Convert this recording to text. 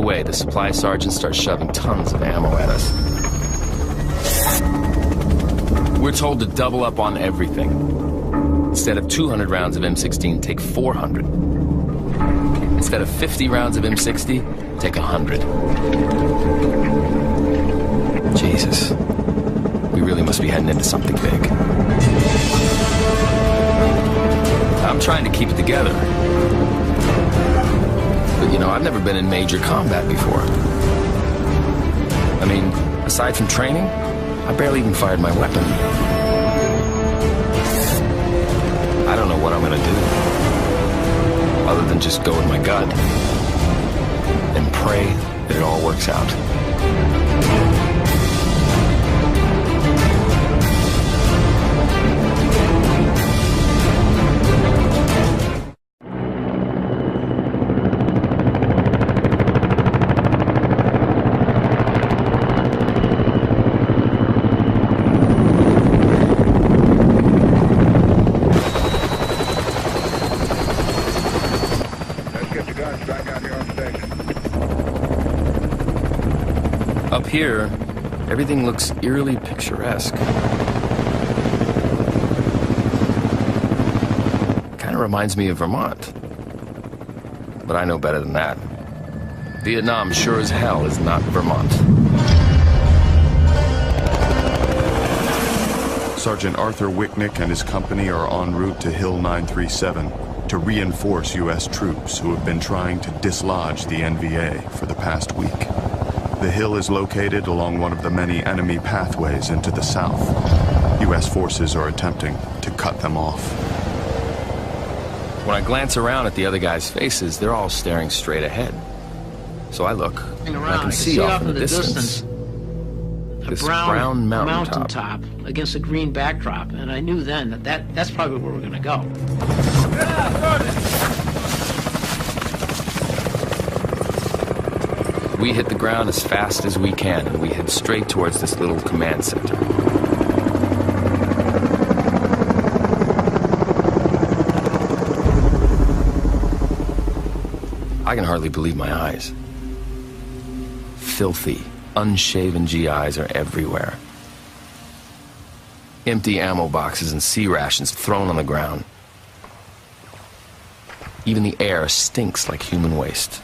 away, the supply sergeant starts shoving tons of ammo at us. We're told to double up on everything. Instead of 200 rounds of M16, take 400. Instead of 50 rounds of M60, take 100. Jesus. We really must be heading into something big. I'm trying to keep it together. But, you know, I've never been in major combat before. I mean, aside from training, I barely even fired my weapon. I don't know what I'm gonna do, other than just go with my gut and pray that it all works out. Up here, everything looks eerily picturesque. Kind of reminds me of Vermont. But I know better than that. Vietnam sure as hell is not Vermont. Sergeant Arthur Wicknick and his company are en route to Hill 937 to reinforce U.S. troops who have been trying to dislodge the NVA for the past week. The hill is located along one of the many enemy pathways into the south. U.S. forces are attempting to cut them off. When I glance around at the other guys' faces, they're all staring straight ahead. So I look, and I can see off in the distance this brown mountaintop against a green backdrop, and I knew then that's probably where we're going to go. We hit the ground as fast as we can, and we head straight towards this little command center. I can hardly believe my eyes. Filthy, unshaven GIs are everywhere. Empty ammo boxes and C rations thrown on the ground. Even the air stinks like human waste.